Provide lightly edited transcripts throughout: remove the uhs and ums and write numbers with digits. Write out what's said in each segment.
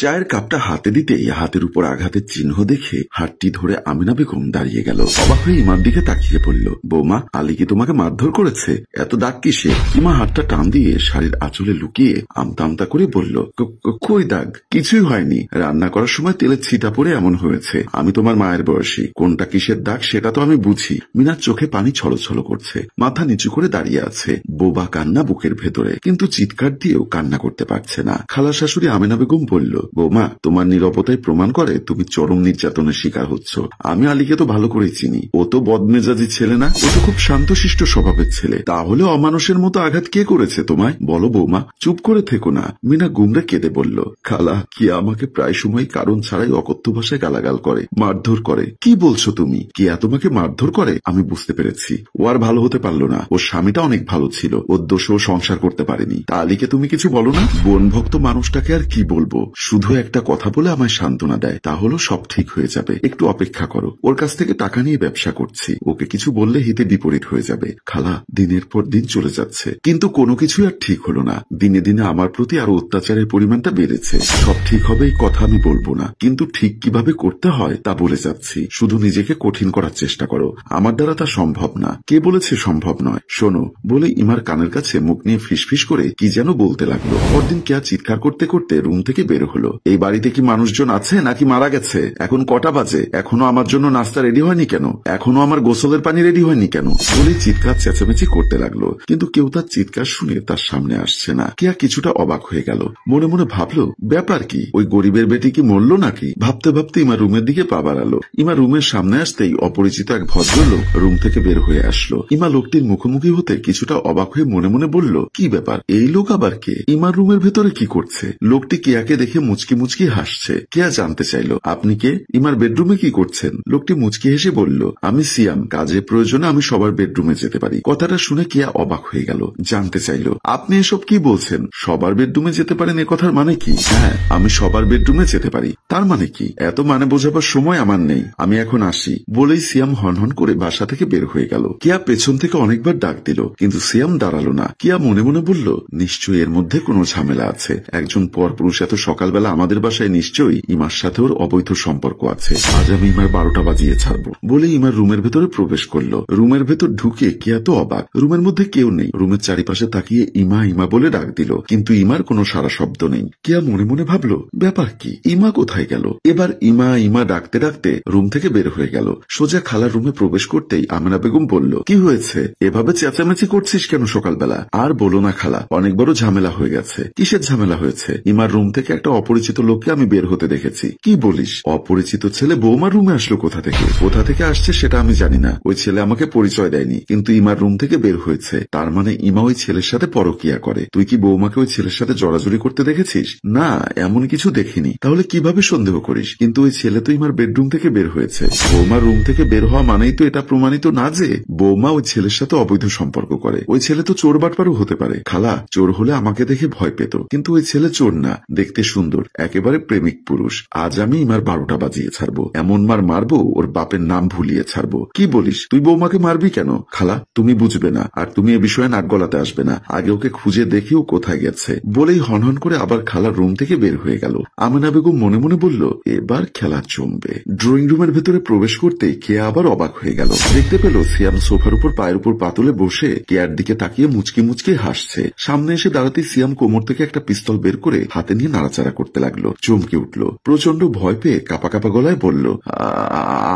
চায়ের কাপটা হাতে দিতেই হাতের উপর আঘাতের চিহ্ন দেখে হাতটি ধরে আমিনা বেগম দাঁড়িয়ে গেল। অবাক হয়ে ইমার দিকে তাকিয়ে পড়ল। বৌমা, আলী কি তোমাকে মারধর করেছে? এত দাগ কিসে? ইমা হাতটা টান দিয়ে শাড়ির আঁচলে লুকিয়ে আমতা আমতা করে বলল, কই দাগ? কিছুই হয়নি, রান্না করার সময় তেলের ছিটা পড়ে এমন হয়েছে। আমি তোমার মায়ের বয়সী, কোনটা কিসের দাগ সেটা তো আমি বুঝি। মিনার চোখে পানি ছলছল করছে, মাথা নিচু করে দাঁড়িয়ে আছে, বোবা কান্না বুকের ভেতরে, কিন্তু চিৎকার দিয়েও কান্না করতে পারছে না। খালা শাশুড়ি আমিনা বেগম বলল, বৌমা, তোমার নীরবতাই প্রমাণ করে তুমি চরম নির্যাতনের শিকার হচ্ছ। আমি আলীকে তো ভালো করেই চিনি, ও তো বদমেজাজি ছেলে না, ও তো খুব শান্তশিষ্ট স্বভাবের ছেলে। তাহলে অমানুষের মতো আঘাত কে করেছে তোমায়? বলো বৌমা, চুপ করে থেকো না। মিনা গুমরে কেঁদে বলল, খালা, কি আমাকে প্রায় সময় কারণ ছাড়াই অকথ্য ভাষায় গালাগাল করে, মারধর করে। কি বলছো তুমি? কিয়া তোমাকে মারধর করে? আমি বুঝতে পেরেছি, ও আর ভালো হতে পারলো না। ওর স্বামীটা অনেক ভালো ছিল, ওর দোষেও সংসার করতে পারেনি। তা আলীকে তুমি কিছু বলো না? বোন ভক্ত মানুষটাকে আর কি বলবো, শুধু একটা কথা বলে আমায় সান্ত্বনা দেয়, তাহলে সব ঠিক হয়ে যাবে, একটু অপেক্ষা করো। ওর কাছ থেকে টাকা নিয়ে ব্যবসা করছি, ওকে কিছু বললে হিতে বিপরীত হয়ে যাবে। খালা, দিনের পর দিন চলে যাচ্ছে, কিন্তু কোনো কিছুই আর ঠিক হলো না। দিনে দিনে আমার প্রতি আরো অত্যাচারের পরিমাণটা বেড়েছে। সব ঠিক হবে এই কথা আমি বলবো না, কিন্তু ঠিক কিভাবে করতে হয় তা বলে যাচ্ছি। শুধু নিজেকে কঠিন করার চেষ্টা করো, আমার দ্বারা তা সম্ভব না। কে বলেছে সম্ভব নয়? শোনো, বলে ইমার কানের কাছে মুখ নিয়ে ফিসফিস করে কি যেন বলতে লাগলো। পরদিন কেয়া চিৎকার করতে করতে রুম থেকে বের হলো। এই বাড়িতে কি মানুষজন আছে নাকি মারা গেছে? এখন কটা বাজে? এখনো আমার জন্য নাস্তা রেডি হয়নি কেন? এখনো আমার গোসলের পানি রেডি হয়নি কেন? বলে চিৎকার চেঁচামেচি করতে লাগলো, কিন্তু কেউ তার চিৎকার শুনে তার সামনে আসছে না। কেয়া কিছুটা অবাক হয়ে গেল, মনে মনে ভাবলো, ব্যাপার কি? ওই গরিবের বেটি কি মরলো নাকি? ভাবতে ভাবতে ইমা রুমের দিকে পা বাড়ালো। ইমা রুমের সামনে আসতেই অপরিচিত এক ভদ্রলোক রুম থেকে বের হয়ে আসলো। ইমা লোকটির মুখোমুখি হতে কিছুটা অবাক হয়ে মনে মনে বলল, কি ব্যাপার? এই লোক আবার কে? ইমার রুমের ভেতরে কি করছে? লোকটি কেয়াকে দেখে মুচকি মুচকি হাসছে। কেয়া জানতে চাইল, আপনি কে? ইমার বেডরুমে কি করছেন? লোকটি মুচকি হেসে বলল, আমি সিয়াম, কাজের প্রয়োজনে আমি সবার বেডরুমে যেতে পারি। কথাটা শুনে কেয়া অবাক হয়ে গেল, জানতে চাইল, আপনি এসব কি বলছেন? সবার বেডরুমে যেতে পারেন এ কথার মানে কি? হ্যাঁ, আমি সবার বেডরুমে যেতে পারি। তার মানে কি? এত মানে বোঝাবার সময় আমার নেই, আমি এখন আসি। বলেই সিয়াম হনহন করে বাসা থেকে বের হয়ে গেল। কেয়া পেছন থেকে অনেকবার ডাক দিল, কিন্তু সিয়াম দাঁড়ালো না। কেয়া মনে মনে বলল, নিশ্চয়ই এর মধ্যে কোনো ঝামেলা আছে। একজন পরপুরুষ এত সকালবেলা আমাদের বাসায়, নিশ্চয়ই ইমার সাথে ওর অবৈধ সম্পর্ক আছে। আজ আমি ইমার 12টা বাজিয়ে ছাড়বো। বলে ইমার রুমের ভেতরে প্রবেশ করলো। রুমের ভেতর ঢুকে কেয়া তো অবাক, রুমের মধ্যে কেউ নেই। রুমের চারিপাশে তাকিয়ে ইমা ইমা বলে ডাক দিল, কিন্তু ইমার কোনো সারা শব্দ নেই। কেয়া মনে মনে ভাবলো, ব্যাপার কি? ইমা কোথায় গেল? এবার ইমা ইমা ডাকতে ডাকতে রুম থেকে বের হয়ে গেল। সোজা খালার রুমে প্রবেশ করতেই আমিনা বেগম বলল, কি হয়েছে? এভাবে চেঁচামেচি করছিস কেন সকালবেলা? আর বলো না খালা, অনেক বড় ঝামেলা হয়ে গেছে। কিসের ঝামেলা হয়েছে? ইমার রুম থেকে একটা অপরিচিত লোককে আমি বের হতে দেখেছি। কি বলিস? অপরিচিত ছেলে বৌমার রুমে আসলো কোথা থেকে? কোথা থেকে আসছে সেটা আমি জানি না, ওই ছেলে আমাকে পরিচয় দেয়নি, কিন্তু ইমার রুম থেকে বের হয়েছে। তার মানে ইমা ওই ছেলের সাথে পরকিয়া করে। তুই কি বৌমাকে ওই ছেলের সাথে জড়াজড়ি করতে দেখেছিস? না, এমন কিছু দেখিনি। তাহলে কিভাবে সন্দেহ করিস? কিন্তু ওই ছেলে তো ইমার বেডরুম থেকে বের হয়েছে। বৌমার রুম থেকে বের হওয়া মানেই তো এটা প্রমাণিত না যে বৌমা ওই ছেলের সাথে অবৈধ সম্পর্ক করে। ওই ছেলে তো চোর বাটপারও হতে পারে। খালা, চোর হলে আমাকে দেখে ভয় পেত, কিন্তু ওই ছেলে চোর না, দেখতে সুন্দর, একেবারে প্রেমিক পুরুষ। আজ আমি ইমার 12টা বাজিয়ে ছাড়বো, এমন মার মারবো ওর বাপের নাম ভুলিয়ে ছাড়বো। কি বলিস? তুই বৌমাকে মারবি কেন? খালা, তুমি বুঝবে না, আর তুমি এ বিষয়ে নাক গলাতে আসবে না। আগে ওকে খুঁজে দেখি ও কোথায় গেছে। বলেই হনহন করে আবার খালার রুম থেকে বের হয়ে গেল। আমিনা বেগম মনে মনে বলল, এবার খেলা জমবে। ড্রয়িং রুমের ভেতরে প্রবেশ করতেই কেয়া আবার অবাক হয়ে গেল। দেখতে পেল সিয়াম সোফার উপর পায়ের উপর পাতলে বসে কেয়ার দিকে তাকিয়ে মুচকি মুচকি হাসছে। সামনে এসে দাঁড়াতেই সিয়াম কোমর থেকে একটা পিস্তল বের করে হাতে নিয়ে নাড়াচাড়া করতে লাগলো। চমকে উঠল, প্রচন্ড ভয় পেয়ে কাপা কাপা গলায় বলল,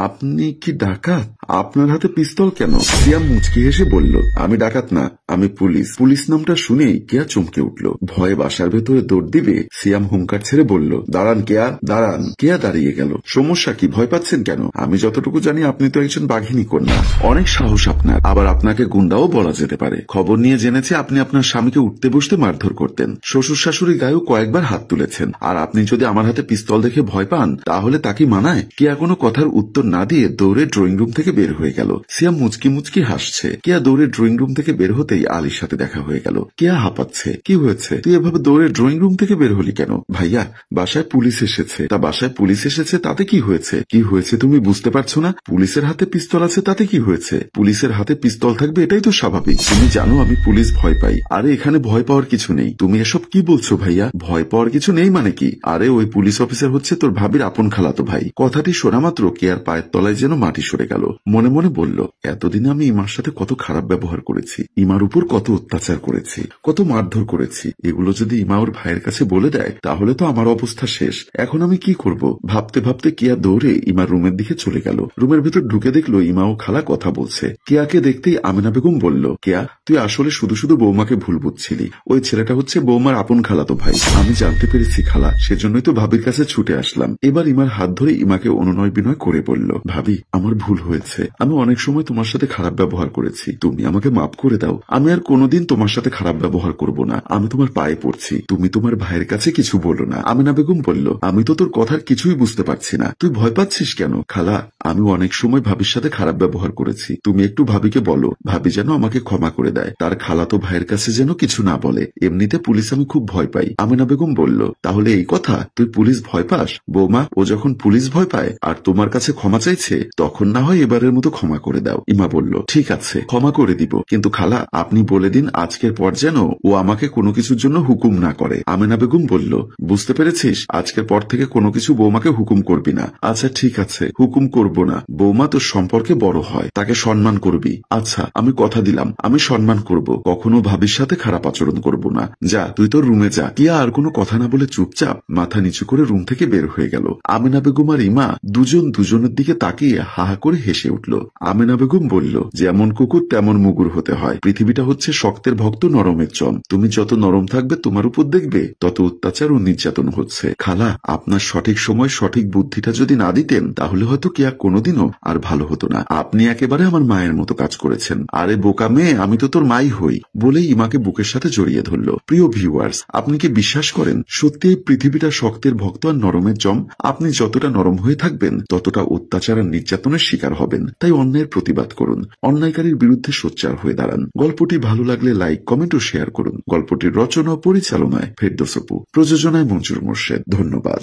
আপনি কি ডাকাত? আপনার হাতে পিস্তল কেন? সিয়াম মুচকি হেসে বলল, আমি ডাকাত না, আমি পুলিশ। পুলিশ নামটা শুনেই কেয়া চমকে উঠল। ভয়ে বাসার ভেতরে দৌড় দিবে সিয়াম হুঙ্কার ছেড়ে বলল, দাঁড়ান কেয়া, দাঁড়ান। কেয়া দাঁড়িয়ে গেল। সমস্যা কি? ভয় পাচ্ছেন কেন? আমি যতটুকু জানি আপনি তো একজন বাঘিনী কন্যা, অনেক সাহস আপনার, আবার আপনাকে গুন্ডাও বলা যেতে পারে। খবর নিয়ে জেনেছে আপনি আপনার স্বামীকে উঠতে বসতে মারধর করতেন, শ্বশুর শাশুড়ি গায়েও কয়েকবার হাত তুলেছেন, আর আপনি যদি আমার হাতে পিস্তল দেখে ভয় পান তাহলে তা কি মানায়? কেয়া কোনো কথার উত্তর না দিয়ে দৌড়ে ড্রয়িং রুম থেকে বের বের হয়ে গেল। সিয়াম মুচকি মুচকি হাসছে। কেয়া দৌড়ে ড্রয়িং রুম থেকে বের হতেই আলীর সাথে দেখা হয়ে গেল। কেয়া হাঁপাচ্ছে। কি হয়েছে? তুই এভাবে দৌড়ে ড্রয়িং রুম থেকে বের হলি কেন? ভাইয়া, বাসায় পুলিশ এসেছে। তা বাসায় পুলিশ এসেছে তাতে কি হয়েছে? কি হয়েছে তুমি বুঝতে পারছো না? পুলিশের হাতে পিস্তল আছে তাতে কি হয়েছে? পুলিশের হাতে পিস্তল থাকবে এটাই তো স্বাভাবিক। তুমি জানো আমি পুলিশ ভয় পাই। আরে এখানে ভয় পাওয়ার কিছু নেই। তুমি এসব কি বলছো ভাইয়া? ভয় পাওয়ার কিছু নেই মানে কি? আরে ওই পুলিশ অফিসার হচ্ছে তোর ভাবির আপন খালাতো ভাই। কথাটি শোনা মাত্র কেয়ার পায়ের তলায় যেন মাটি সরে গেল। মনে মনে বলল, এতদিন আমি ইমার সাথে কত খারাপ ব্যবহার করেছি, ইমার উপর কত অত্যাচার করেছি, কত মারধর করেছি। এগুলো যদি ইমা ওর ভাইয়ের কাছে বলে দেয় তাহলে তো আমার অবস্থা শেষ। এখন আমি কি করব? ভাবতে ভাবতে কেয়া দৌড়ে ইমার রুমের দিকে চলে গেল। রুমের ভেতর ঢুকে দেখলো ইমা ও খালা কথা বলছে। কেয়াকে দেখতেই আমেনা বেগম বলল, কেয়া, তুই আসলে শুধু শুধু বৌমাকে ভুল বুঝছিলি। ওই ছেলেটা হচ্ছে বৌমার আপন খালাতো ভাই। আমি জানতে পেরেছি খালা, সেজন্যই তো ভাবির কাছে ছুটে আসলাম। এবার ইমার হাত ধরে ইমাকে অনুনয় বিনয় করে বলল, ভাবি, আমার ভুল হয়েছে। আমি অনেক সময় তোমার সাথে খারাপ ব্যবহার করেছি। তুমি আমাকে মাফ করে দাও। আমি আর কোনোদিন তোমার সাথে খারাপ ব্যবহার করব না। আমি তোমার পায়ে পড়ছি। তুমি তোমার ভাইয়ের কাছে কিছু বলো না। আমেনা বেগম বলল, আমি তো তোর কথার কিছুই বুঝতে পারছি না। তুই ভয় পাচ্ছিস কেন? খালা, আমি অনেক সময় ভাবির সাথে খারাপ ব্যবহার করেছি। তুমি একটু ভাবিকে বলো, ভাবি যেন আমাকে ক্ষমা করে দেয়। তার খালাতো ভাইয়ের কাছে যেন কিছু না বলে। এমনিতে পুলিশ আমি খুব ভয় পাই। আমেনা বেগম বলল, তাহলে এই কথা? তুই পুলিশ ভয় পাস? বৌমা, ও যখন পুলিশ ভয় পায় আর তোমার কাছে ক্ষমা চাইছে, তখন না হয় এবারের মতো ক্ষমা করে দাও। ইমা বলল, ঠিক আছে, ক্ষমা করে দিব। কিন্তু খালা, আপনি বলে দিন আজকের পর যেন ও আমাকে কোনো কিছুর জন্য হুকুম না করে। আমেনা বেগম বলল, বুঝতে পেরেছিস? আজকের পর থেকে কোনো কিছু বৌমাকে হুকুম করবি না। আচ্ছা ঠিক আছে, হুকুম করব না। বৌমা তোর সম্পর্কে বড় হয়, তাকে সম্মান করবি। আচ্ছা, আমি কথা দিলাম, আমি সম্মান করব। কখনো ভাবির সাথে খারাপ আচরণ করব না। যা, তুই তোর রুমে যা। কিয়া আর কোনো কথা না বলে চুপচাপ মাথা নিচু করে রুম থেকে বের হয়ে গেল। আমেনা বেগম আর ইমা দুজন দুজনের দিকে তাকিয়ে হাহা করে হেসে উঠল। আমেনা বেগম বলল, যেমন কুকুর তেমন মুগুর হতে হয়। পৃথিবীটা হচ্ছে শক্তের ভক্ত নরমের চম। তুমি যত নরম থাকবে তোমার উপর দেখবে তত অত্যাচার ও নির্যাতন হচ্ছে। খালা, আপনার সঠিক সময় সঠিক বুদ্ধিটা যদি না দিতেন তাহলে হয়তো কেয়া কোনোদিনও আর ভালো হতো না। আপনি একেবারে আমার মায়ের মতো কাজ করেছেন। আরে বোকা মেয়ে, আমি তো তোর মাই হই। বলেই ইমাকে বুকের সাথে জড়িয়ে ধরল। প্রিয় ভিউয়ার্স, আপনি কি বিশ্বাস করেন সত্যি এই পৃথিবীটা শক্তের ভক্ত আর নরমের জম? আপনি যতটা নরম হয়ে থাকবেন ততটা অত্যাচার আর নির্যাতনের শিকার হবেন। তাই অন্যায়ের প্রতিবাদ করুন, অন্যায়কারীর বিরুদ্ধে সোচ্চার হয়ে দাঁড়ান। গল্পটি ভালো লাগলে লাইক, কমেন্ট ও শেয়ার করুন। গল্পটির রচনা ও পরিচালনায় ফেরদৌস অপু, প্রযোজনায় মঞ্জুর মোর্শেদ। ধন্যবাদ।